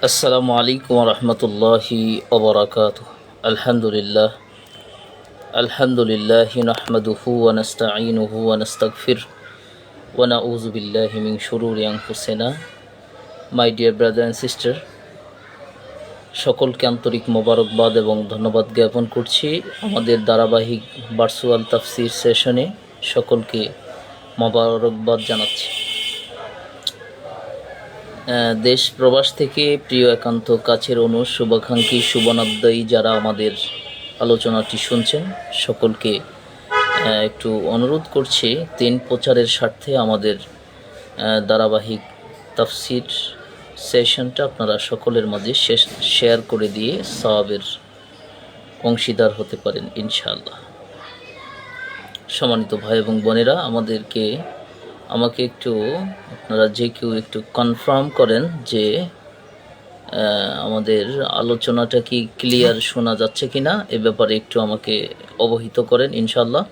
আসসালামু আলাইকুম রহমতুল্লাহি ওবরাকাতুহ। আলহামদুলিল্লাহ আলহামদুলিল্লাহি নাহমাদুহু ওয়া নাস্তাঈনুহু ওয়া নাস্তাগফির ওয়া নাউযু বিল্লাহি মিন শুরুরি আনফুসিনা। My dear brother and sister, সকলকে আন্তরিক মোবারকবাদ এবং ধন্যবাদ জ্ঞাপন করছি আমাদের ধারাবাহিক ভার্চুয়াল তাফসির সেশনে। সকলকে মোবারকবাদ জানাচ্ছি। দেশ প্রবাস থেকে প্রিয় একান্ত কাছের শুভাকাঙ্ক্ষী শুভনাধ্যায়ী যারা আমাদের আলোচনাটি শুনছেন, সকলকে একটু অনুরোধ করছি দিন প্রচারের স্বার্থে আমাদের ধারাবাহিক তাফসির সেশনটা আপনারা সকলের মাঝে শেয়ার করে দিয়ে সওয়াবের অংশীদার হতে পারেন ইনশাআল্লাহ। সম্মানিত ভাই এবং বোনেরা, আমাকে একটু আপনারা যে কেউ একটু কনফার্ম করেন যে আমাদের আলোচনাটা কি ক্লিয়ার শোনা যাচ্ছে কিনা, এ ব্যাপারে একটু আমাকে অবহিত করেন ইনশাআল্লাহ।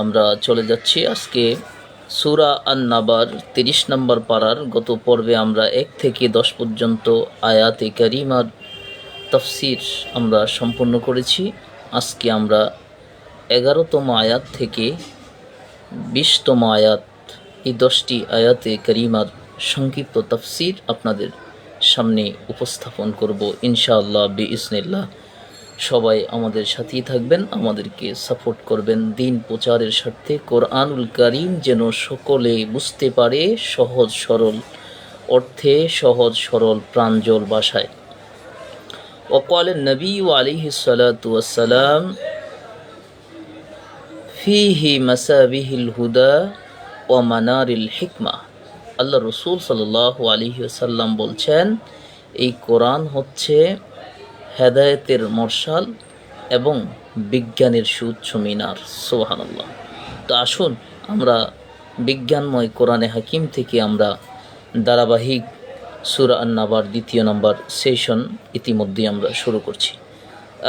আমরা চলে যাচ্ছি আজকে সূরা আন-নাবার 30 নম্বর পারার গত পর্বে আমরা 1 থেকে 10 পর্যন্ত আয়াতে কারিমার তাফসির আমরা সম্পূর্ণ করেছি। আজকে আমরা 11তম আয়াত থেকে 20তম আয়াত, এই 10টি আয়াতে কারিমার সংক্ষিপ্ত তাফসির আপনাদের সামনে উপস্থাপন করব ইনশাআল্লাহ বিইজনিল্লাহ। সবাই আমাদের সাথেই থাকবেন, আমাদেরকে সাপোর্ট করবেন দিন প্রচারের স্বার্থে। কোরআনুল কারীম যেন সকলে বুঝতে পারে সহজ সরল অর্থে, সহজ সরল প্রাঞ্জল ভাষায়। ওয়াকাল নবী আলাইহিস সালাতু ওয়াস সালাম ফিহি মাসাবিহিল হুদা ওয়া মানারিল হিকমা। আল্লাহ রসুল সাল্লাল্লাহু আলাইহি ওয়াসাল্লাম বলছেন, এই কোরআন হচ্ছে হেদায়েতের মর্শাল এবং বিজ্ঞানের সুউচ্চ মিনার। সুবহানাল্লাহ। তো আসুন আমরা বিজ্ঞানময় কোরআনে হাকিম থেকে আমরা ধারাবাহিক সূরা আন-নাবার 2 নম্বর সেশন ইতিমধ্যে আমরা শুরু করছি।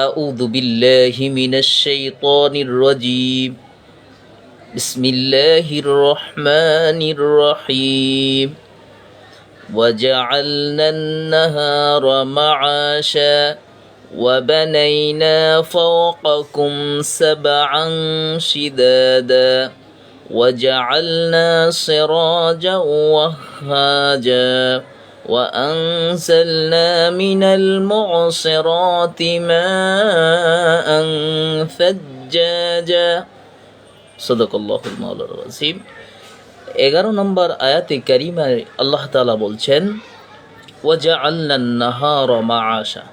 আউযু বিল্লাহি মিনাশ শাইতানির রাজীম। বিসমিল্লাহির রহমানির রহিম। وجعلنا النهار معاشا وبنينا فوقكم سبعا شدادا وجعلنا سراجا وهاجا وأنزلنا من المعصرات ماء ثجاجا صدق الله المولى العظيم। 11 নম্বর আয়াতে কারিমায় আল্লাহ তাআলা বলছেন, ওয়াজআলনান নাহারা মাআশা,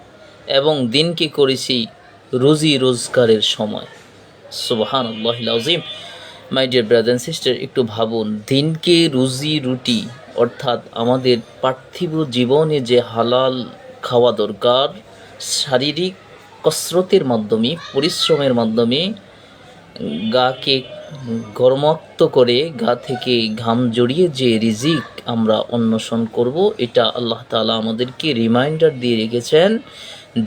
এবং দিনকে করেছি রুজি রোজগারের সময়। সুবহানাল্লাহিল আযীম। My dear brother and sister, একটু ভাবুন, দিনকে রুজি রুটি অর্থাৎ আমাদের পার্থিব জীবনে যে হালাল খাওয়া দরকার, শারীরিক কসরতের মাধ্যমে, পরিশ্রমের মাধ্যমে গাকে গরমাক্ত করে গা থেকে ঘাম জড়িয়ে যে রিজিক আমরা অন্বেষণ করব, এটা আল্লাহ তাআলা আমাদেরকে রিমাইন্ডার দিয়ে রেখেছেন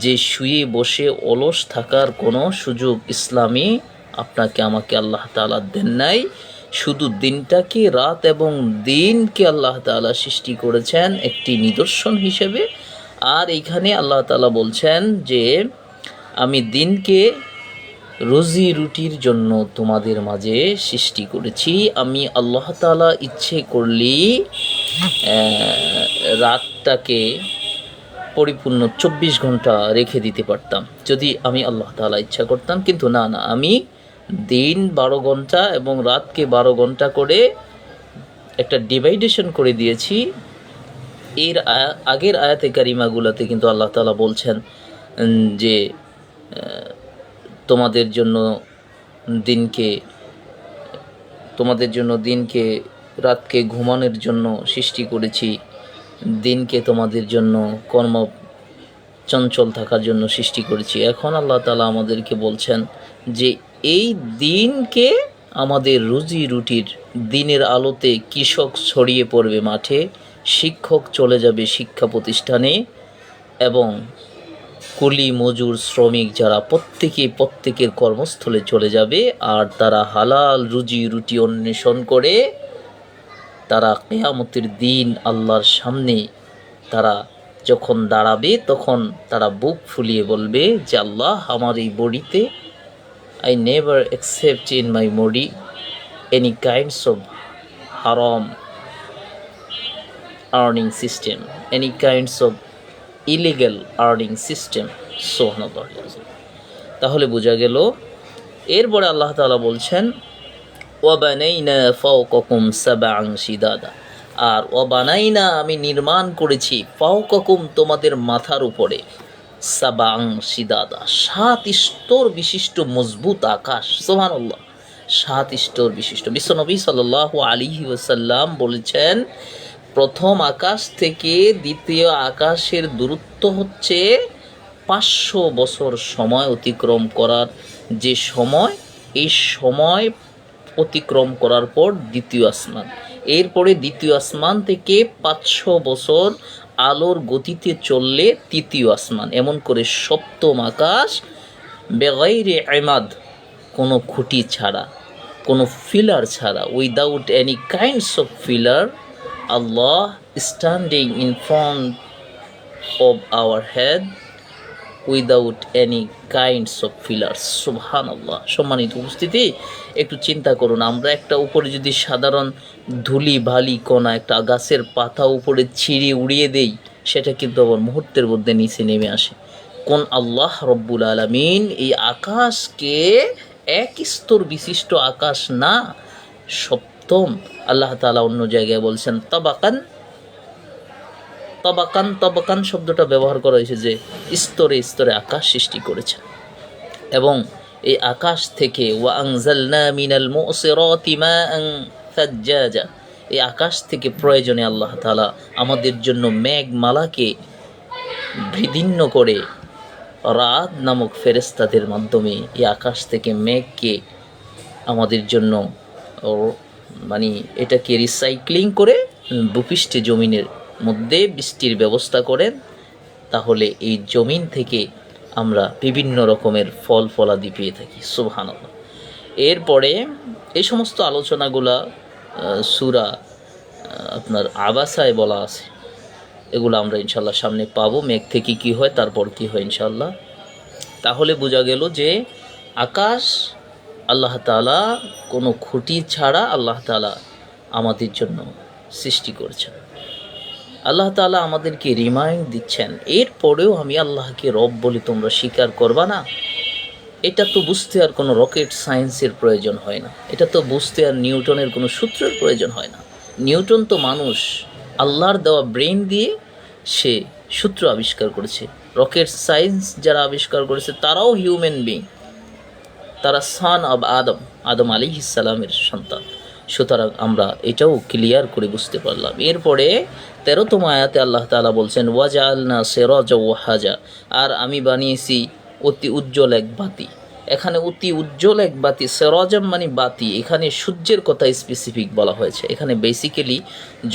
যে শুয়ে বসে অলস থাকার কোনো সুযোগ ইসলামে আপনাকে আমাকে আল্লাহ তাআলা দেন নাই। শুধু দিনটাকে, রাত এবং দিনকে আল্লাহ তাআলা সৃষ্টি করেছেন একটি নিদর্শন হিসেবে। আর এইখানে আল্লাহ তাআলা বলছেন যে আমি দিনকে রুজি রুটির জন্য তোমাদের মাঝে সৃষ্টি করেছি। আমি আল্লাহ তাআলা ইচ্ছে করলেই রাতটাকে পরিপূর্ণ 24 ঘন্টা রেখে দিতে পারতাম, যদি আমি আল্লাহ তাআলা ইচ্ছা করতাম। কিন্তু না, আমি দিন 12 ঘন্টা এবং রাতকে 12 ঘন্টা করে একটা ডিভাইডেশন করে দিয়েছি। এর আগের আয়াতে কারিমাগুলোতে কিন্তু আল্লাহ তাআলা বলছেন যে তোমাদের জন্য দিনকে রাতকে ঘুমানোর জন্য সৃষ্টি করেছি, দিনকে তোমাদের জন্য কর্ম চঞ্চল থাকার জন্য সৃষ্টি করেছি। এখন আল্লাহ তাআলা আমাদেরকে বলছেন যে এই দিনকে আমাদের রুজি রুটির, দিনের আলোতে কৃষক ছড়িয়ে পড়বে মাঠে, শিক্ষক চলে যাবে শিক্ষা প্রতিষ্ঠানে, এবং কুলি মজুর শ্রমিক যারা প্রত্যেকের কর্মস্থলে চলে যাবে। আর তারা হালাল রুজি রুটি অন্বেষণ করে তারা কিয়ামতের দিন আল্লাহর সামনে তারা যখন দাঁড়াবে তখন তারা বুক ফুলিয়ে বলবে যে আল্লাহ, আমার এই বডিতে I never accept in my body any kinds of haram earning system, any kinds of illegal earning system. সুবহানাল্লাহ। তাহলে বোঝা গেল, এরপরে আল্লাহ তাআলা বলছেন ওয়াবানাইনা ফাওকাকুম সাবআন শিদাদা, আর ওয়াবানাইনা আমি নির্মাণ করেছি ফাওকাকুম তোমাদের মাথার উপরে সাবআন শিদাদা 7 স্তর বিশিষ্ট মজবুত আকাশ। সুবহানাল্লাহ, 7 স্তর বিশিষ্ট। বিশ্বনবী সাল্লাল্লাহু আলাইহি ওয়াসাল্লাম বলেছেন প্রথম আকাশ থেকে দ্বিতীয় আকাশের দূরত্ব হচ্ছে 500 বছর সময় অতিক্রম করার যে সময়, এই সময় অতিক্রম করার পর দ্বিতীয় আসমান, এরপরে দ্বিতীয় আসমান থেকে 500 বছর আলোর গতিতে চললে তৃতীয় আসমান, এমন করে সপ্তম আকাশ বেগাইরে ইমাদ, কোনো খুঁটি ছাড়া, কোনো ফিলার ছাড়া, without any kinds of filler, আল্লাহ standing in front of our head without any kinds of fillers. সুবহানাল্লাহ। সম্মানিত উপস্থিতি, একটু চিন্তা করুন, আমরা একটা উপরে যদি সাধারণ ধুলি বালি কণা, একটা গাছের পাতা উপরে ছিঁড়ে উড়িয়ে দেই, সেটা কিন্তু আবার মুহূর্তের মধ্যে নিচে নেমে আসে। কোন আল্লাহ রব্বুল আলামিন এই আকাশকে এক স্তর বিশিষ্ট আকাশ না, সপ্তম, আল্লাহ তাআলা অন্য জায়গায় বলছেন তাবাকান, তবাকান, তবাকান শব্দটা ব্যবহার করা হয়েছে যে স্তরে স্তরে আকাশ সৃষ্টি করেছেন। এবং এই আকাশ থেকে ওয়া আনজালনা মিনাল মুসিরাতি মাআন সাজ্জাজা, এই আকাশ থেকে প্রয়োজনে আল্লাহ তাআলা আমাদের জন্য মেঘমালাকে বিদীর্ণ করে রাত নামক ফেরেশতাদের মাধ্যমে এই আকাশ থেকে মেঘকে আমাদের জন্য মানে এটাকে রিসাইক্লিং করে ভূপৃষ্ঠে জমিনের মধ্যে বৃষ্টির ব্যবস্থা করেন। তাহলে এই জমিন থেকে আমরা বিভিন্ন রকমের ফল ফলাদি পেয়ে থাকি। সুবহানাল্লাহ। এরপরে এই সমস্ত আলোচনাগুলা সূরা আপনার আবাসায় বলা আছে, এগুলো আমরা ইনশাল্লাহ সামনে পাবো, মেঘ থেকে কি হয় তারপর কি হয় ইনশাল্লাহ। তাহলে বোঝা গেল যে আকাশ আল্লাহ তাআলা কোনো খুঁটি ছাড়া আল্লাহ তাআলা আমাদের জন্য সৃষ্টি করেছেন। আল্লাহ তাআলা আমাদেরকে রিমাইন্ড দিচ্ছেন, এরপরেও আমি আল্লাহকে রব বলে তোমরা স্বীকার করবা না। এটা তো বুঝতে আর কোনো রকেট সায়েন্সের প্রয়োজন হয় না, এটা তো বুঝতে আর নিউটনের কোনো সূত্রের প্রয়োজন হয় না। নিউটন তো মানুষ, আল্লাহর দেওয়া ব্রেন দিয়ে সে সূত্র আবিষ্কার করেছে। রকেট সায়েন্স যারা আবিষ্কার করেছে তারাও হিউম্যান বিং, তারা সান অব আদম, আদম আলাইহিস সালামের সন্তান। সুতরাং আমরা এটাও ক্লিয়ার করে বুঝতে পারলাম। এরপরে 13তম আয়াতে আল্লাহ তাআলা বলছেন ওয়াজআলনা সিরাজা ওয়াহাজা, আর আমি বানিয়েছি অতি উজ্জ্বল এক বাতি। এখানে অতি উজ্জ্বল এক বাতি, সিরাজাম মানে বাতি, এখানে সূর্যের কথা স্পেসিফিক বলা হয়েছে। এখানে বেসিক্যালি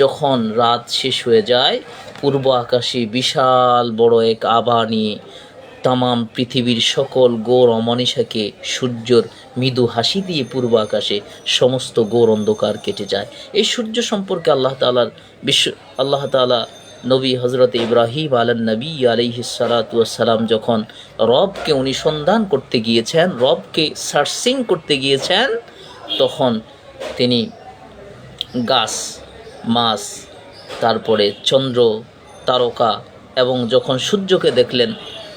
যখন রাত শেষ হয়ে যায়, পূর্ব আকাশে বিশাল বড় এক আভা নিয়ে তামাম পৃথিবীর সকল গৌর অমনীষাকে সূর্যর মৃদু হাসি দিয়ে পূর্ব আকাশে সমস্ত গৌর অন্ধকার কেটে যায়। এই সূর্য সম্পর্কে আল্লাহ তাআলা নবী হজরত ইব্রাহিম আলান নবী আলাইহিস সালাতু ওয়াস সালাম যখন রবকে অনুসন্ধান করতে গিয়েছেন, রবকে সার্চিং করতে গিয়েছেন, তখন তিনি গাছ, মাছ, তারপরে চন্দ্র, তারকা এবং যখন সূর্যকে দেখলেন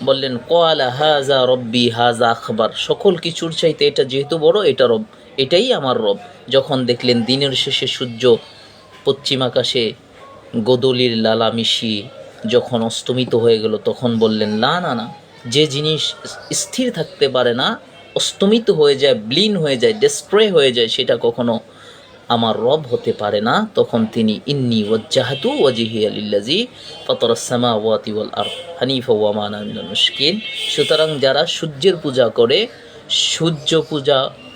বললেন ক্বালা হাযা রব্বি হাযা আখবার, সকল কিছুর চাইতে এটা যেহেতু বড়, এটা রব, এটাই আমার রব। যখন দেখলেন দিনের শেষে সূর্য পশ্চিম আকাশে গোদলির লালা মিশিয়ে যখন অস্তমিত হয়ে গেল, তখন বললেন না না না, যে জিনিস স্থির থাকতে পারে না, অস্তমিত হয়ে যায়, ব্লিন হয়ে যায়, ডেস্ট্রয় হয়ে যায়, সেটা কখনো আমার রব হতে পারে না। তখন তিনি ইন্নী ওয়াজ্জাহতু ওয়াজহিয়া লিল্লাযী ফাতারাস সামাওয়াতি ওয়াল আরদ হানিফা ওয়া মা আনা মিনাল মুশরিকিন। সুতরাং যারা সূর্যের পূজা করে, সূর্য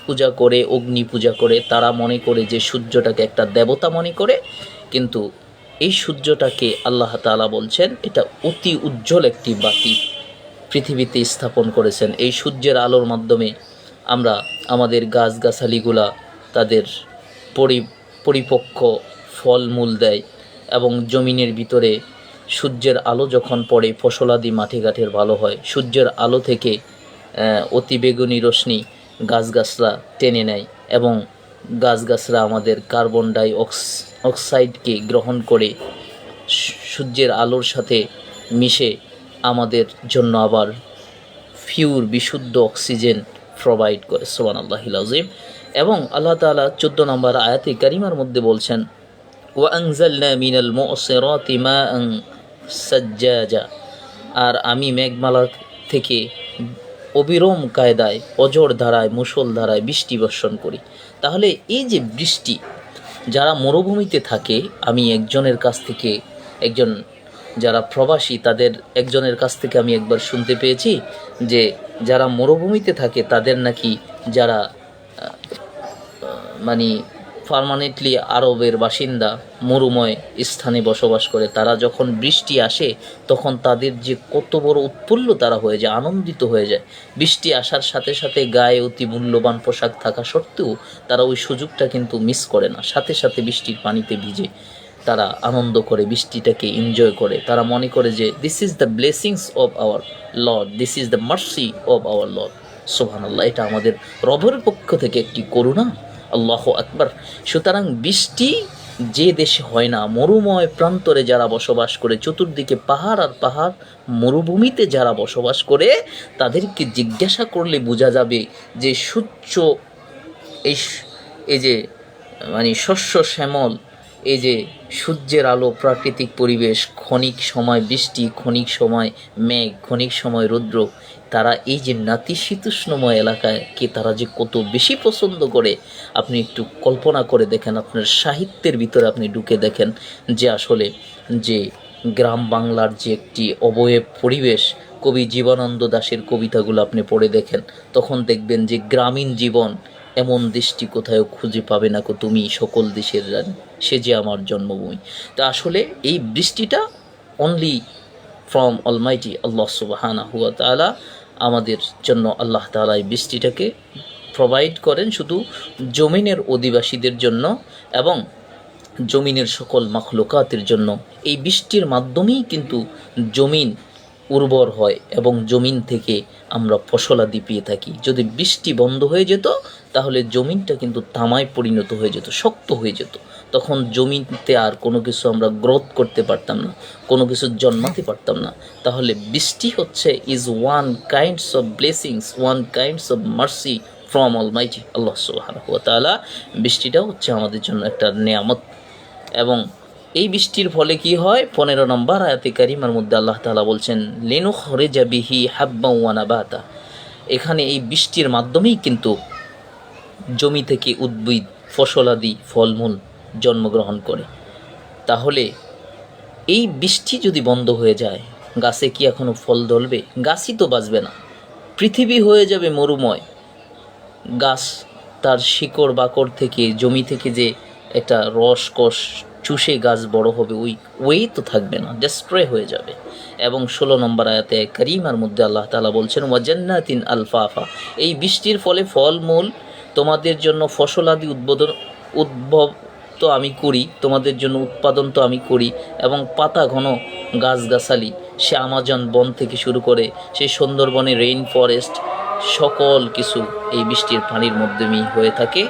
পূজা করে, অগ্নি পূজা করে, তারা মনে করে যে সূর্যটাকে একটা দেবতা মনে করে, কিন্তু এই সূর্যটাকে আল্লাহ তাআলা বলছেন এটা অতি উজ্জ্বল একটি বাতি পৃথিবীতে স্থাপন করেছেন। এই সূর্যের আলোর মাধ্যমে আমরা আমাদের গাছগাছালিগুলা তাদের পরিপক্ক ফলমূল দেয় এবং জমিনের ভিতরে সূর্যের আলো যখন পড়ে ফসলাদি মাঠে ঘাটের ভালো হয়। সূর্যের আলো থেকে অতিবেগুনি রশ্মি গাছগাছরা টেনে নেয় এবং গাছগাছরা আমাদের কার্বন ডাই অক্সাইডকে গ্রহণ করে সূর্যের আলোর সাথে মিশে আমাদের জন্য আবার পিওর বিশুদ্ধ অক্সিজেন প্রোভাইড করে। সুবহানাল্লাহিল আযীম। এবং আল্লাহ তাআলা 14 নম্বর আয়াতে কারিমার মধ্যে বলছেন, ওয়া আনজালনা মিনাল মুসিরাতি মাআন সাজ্জাজা, আর আমি মেঘমালা থেকে অবিরম কায়দায় অজর ধারায় মুষল ধারায় বৃষ্টি বর্ষণ করি। তাহলে এই যে বৃষ্টি, যারা মরুভূমিতে থাকে, আমি একজনের কাছ থেকে, একজন যারা প্রবাসী তাদের একজনের কাছ থেকে আমি একবার শুনতে পেয়েছি যে যারা মরুভূমিতে থাকে তাদের নাকি যারা মানে পার্মানেন্টলি আরবের বাসিন্দা মরুময় স্থানে বসবাস করে, তারা যখন বৃষ্টি আসে তখন তাদের যে কত বড় উৎফুল্ল তারা হয়ে যায়, আনন্দিত হয়ে যায়। বৃষ্টি আসার সাথে সাথে গায়ে অতি মূল্যবান পোশাক থাকা সত্ত্বেও তারা ওই সুযোগটা কিন্তু মিস করে না, সাথে সাথে বৃষ্টির পানিতে ভিজে তারা আনন্দ করে, বৃষ্টিটাকে এনজয় করে। তারা মনে করে যে this is the blessings of our lord, this is the mercy of our lord. সুবহানাল্লাহ, এটা আমাদের রবের পক্ষ থেকে একটি করুণা। আল্লাহু আকবার। সুতরাং বৃষ্টি যে দেশে হয় না, মরুময় প্রান্তরে যারা বসবাস করে, চতুর্দিকে পাহাড় আর পাহাড়, মরুভূমিতে যারা বসবাস করে, তাদেরকে জিজ্ঞাসা করলে বোঝা যাবে যে সূর্য এই যে মানে শস্য শ্যামল, এই যে সূর্যের আলো, প্রাকৃতিক পরিবেশ, ক্ষণিক সময় বৃষ্টি, ক্ষণিক সময় মেঘ, ক্ষণিক সময় রৌদ্র, তারা এই যে নাতিশীতোষ্ণময় এলাকাকে তারা যে কত বেশি পছন্দ করে, আপনি একটু কল্পনা করে দেখেন, আপনার সাহিত্যের ভিতরে আপনি ঢুকে দেখেন যে আসলে যে গ্রাম বাংলার যে একটি অবয়ব পরিবেশ, কবি জীবনানন্দ দাশের কবিতাগুলো আপনি পড়ে দেখেন, তখন দেখবেন যে গ্রামীণ জীবন এমন দৃষ্টি কোথাও খুঁজে পাবে না কো তুমি, সকল দেশের রানী, সে যে আমার জন্মভূমি। তা আসলে এই বৃষ্টিটা অনলি ফ্রম অলমাইটি আল্লাহ সুবহানাহু ওয়া তাআলা, আমাদের জন্য আল্লাহ তাআলা এই বৃষ্টিটাকে প্রোভাইড করেন শুধু জমিনের অধিবাসীদের জন্য এবং জমিনের সকল মাখলুকাতের জন্য। এই বৃষ্টির মাধ্যমেই কিন্তু জমিন উর্বর হয় এবং জমিন থেকে আমরা ফসলাদি পেয়ে থাকি। যদি বৃষ্টি বন্ধ হয়ে যেত তাহলে জমিনটা কিন্তু তামায় পরিণত হয়ে যেত, শক্ত হয়ে যেত, তখন জমিতে আর কোনো কিছু আমরা গ্রোথ করতে পারতাম না, কোনো কিছু জন্মাতে পারতাম না। তাহলে বৃষ্টি হচ্ছে is one kinds of blessings, one kinds of mercy from almighty Allah সুবহানাহু ওয়া তাআলা। বৃষ্টিটা হচ্ছে আমাদের জন্য একটা নেয়ামত। এবং এই বৃষ্টির ফলে কি হয়, 15 নম্বর আয়াতে কারিমার মধ্যে আল্লাহ তাআলা বলছেন লিনুখরিজা বিহি হাব্বান ওয়া নাবাতা। এখানে এই বৃষ্টির মাধ্যমেই কিন্তু জমি থেকে উদ্ভিদ, ফসলাদি, ফলমূল জন্মগ্রহণ করে। তাহলে এই বৃষ্টি যদি বন্ধ হয়ে যায়, গাছে কি এখনো ফল ধরবে? গাছই তো বাঁচবে না, পৃথিবী হয়ে যাবে মরুময়। গাছ তার শিকড় বাকড় থেকে, জমি থেকে যে একটা রসকস চুষে গাছ বড় হবে, ওই তো থাকবে না, ডেস্ট্রয় হয়ে যাবে। এবং 16 নম্বর আয়াতে কারিমার মধ্যে আল্লাহ তাআলা বলছেন ওয়া জান্নাতিন আলফাফা। এই বৃষ্টির ফলে ফলমূল তোমাদের জন্য, ফসলাদি উদ্ভব তো আমি করি, তোমাদের জন্য উৎপাদন তো আমি করি, এবং পাতা ঘন গাছগাছালি, সে আমাজন বন থেকে শুরু করে সেই সুন্দরবনে রেইন ফরেস্ট, সকল কিছু এই বৃষ্টির পানির মাধ্যমেই হয়ে থাকে।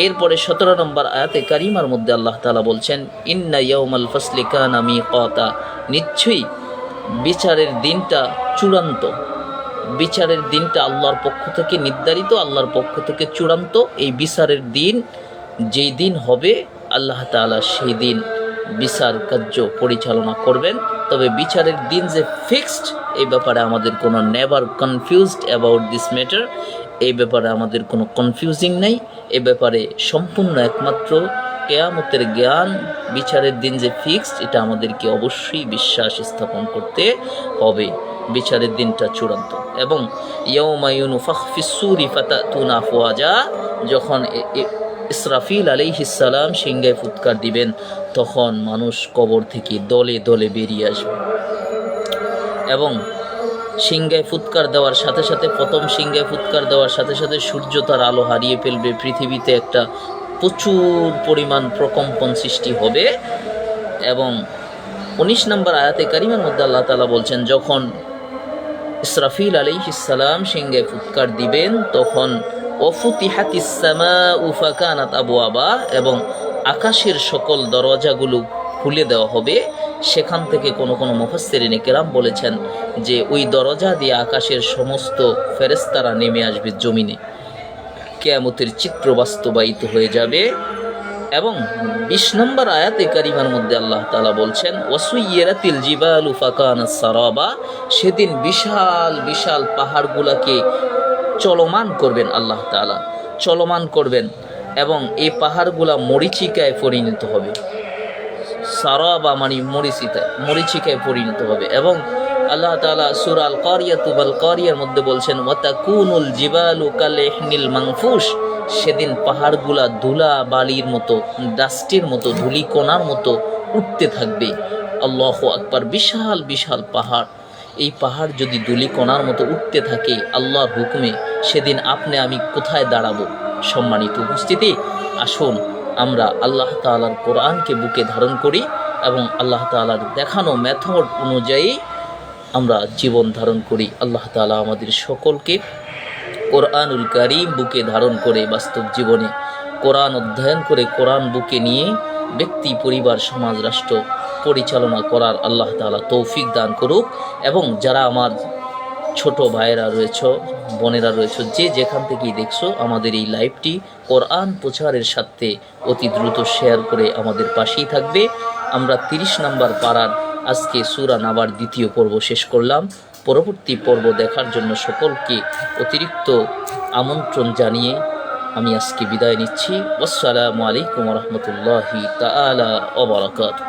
এরপরে 17 নম্বর আয়াতে কারিমার মধ্যে আল্লাহ তাআলা বলছেন ইন্না ইয়াউমাল ফাসলি কানা মিকাতা। নিশ্চয়ই বিচারের দিনটা চূড়ান্ত, বিচারের দিনটা আল্লাহর পক্ষ থেকে নির্ধারিত, আল্লাহর পক্ষ থেকে চূড়ান্ত। এই বিচারের দিন যেই দিন হবে, আল্লাহ তাআলা সেই দিন বিচার কার্য পরিচালনা করবেন। তবে বিচারের দিন যে ফিক্সড, এই ব্যাপারে আমাদের কোনো never confused about this matter, এই ব্যাপারে আমাদের কোনো কনফিউজিং নেই। এ ব্যাপারে সম্পূর্ণ একমাত্র কিয়ামতের জ্ঞান, বিচারের দিন যে ফিক্সড, এটা আমাদেরকে অবশ্যই বিশ্বাস স্থাপন করতে হবে। বিচারের দিনটা চূড়ান্ত। এবং ইয়াউমা ইউনফাখ ফিস-সূরি ফাতাতুনা আফওয়াজা, যখন ইসরাফিল আলাইহিস সালাম সিংহায় ফুৎকার দিবেন, তখন মানুষ কবর থেকে দলে দলে বেরিয়ে আসবে। এবং সিংহায় ফুৎকার দেওয়ার সাথে সাথে, প্রথম সিংহায় ফুৎকার দেওয়ার সাথে সাথে সূর্য তার আলো হারিয়ে ফেলবে, পৃথিবীতে একটা প্রচুর পরিমাণ প্রকম্পন সৃষ্টি হবে। এবং 19 নম্বর আয়াতে কারিমার মধ্যে আল্লাহ তাআলা বলছেন, যখন ইসরাফিল আলাইহিস সালাম সিংহে ফুৎকার দিবেন তখন ওয়াফুতিহাতিস সামাউ ফাকানাত আবওয়াবা, এবং আকাশের সকল দরজাগুলো খুলে দেওয়া হবে। সেখান থেকে কোনো কোনো মুফাসসিরিন কেরাম বলেছেন যে ওই দরজা দিয়ে আকাশের সমস্ত ফেরেশতারা নেমে আসবে জমিনে, কিয়ামতের চিত্র বাস্তবায়িত হয়ে যাবে। এবং 20 নম্বর আয়াতে কারিমার মধ্যে আল্লাহ তাআলা বলছেন, ওয়াসুইয়ারাতিল জিবালু ফাকানাস সারাবা, সেদিন বিশাল বিশাল পাহাড়গুলোকে চলমান করবেন আল্লাহ তাআলা, চলমান করবেন, এবং এই পাহাড়গুলা মরিচিকায় পরিণত হবে। সারাবা মানে মরিচিকায় পরিণত হবে। এবং আল্লাহ তাআলা সূরা আল কারিয়াতু ওয়াল কারিয়ার মধ্যে বলছেন, ওয়াতাকুনুল জিবালু কালইহনিল মানফুশ, সেদিন পাহাড়গুলা ধুলা বালির মতো, ডাস্টের মতো, ধুলিকণার মতো উঠতে থাকবে। আল্লাহু আকবার, বিশাল বিশাল পাহাড়। এই পাহাড় যদি ধুলিকণার মতো উঠতে থাকে আল্লাহর হুকুমে, সেদিন আপনি আমি কোথায় দাঁড়াবো? সম্মানিত উপস্থিতি, আসুন আমরা আল্লাহ তাআলার কোরআনকে বুকে ধারণ করি এবং আল্লাহ তাআলার দেখানো মেথড অনুযায়ী আমরা জীবন ধারণ করি। আল্লাহ তাআলা আমাদের সকলকে কোরআনুল কারীম বুকে ধারণ করে বাস্তব জীবনে কোরআন অধ্যয়ন করে কোরআন বুকে নিয়ে ব্যক্তি, পরিবার, সমাজ, রাষ্ট্র পরিচালনা করার আল্লাহ তাআলা তৌফিক দান করুক। এবং যারা আমার ছোট ভাইয়েরা রয়েছ, বোনেরা রয়েছ, যে যেখান থেকেই দেখছো আমাদের এই লাইভটি কোরআন প্রচারের সাথে অতি দ্রুত শেয়ার করে আমাদের পাশেই থাকবে। আমরা 30 নম্বর পারার আজকে সূরা নাবার দ্বিতীয় পর্ব শেষ করলাম। পরবর্তী পর্ব দেখার জন্য সকলকে অতিরিক্ত আমন্ত্রণ জানিয়ে আমি আজকে বিদায় নিচ্ছি। আসসালামু আলাইকুম ওয়া রাহমাতুল্লাহি তাআলা ওয়া বারাকাতুহু।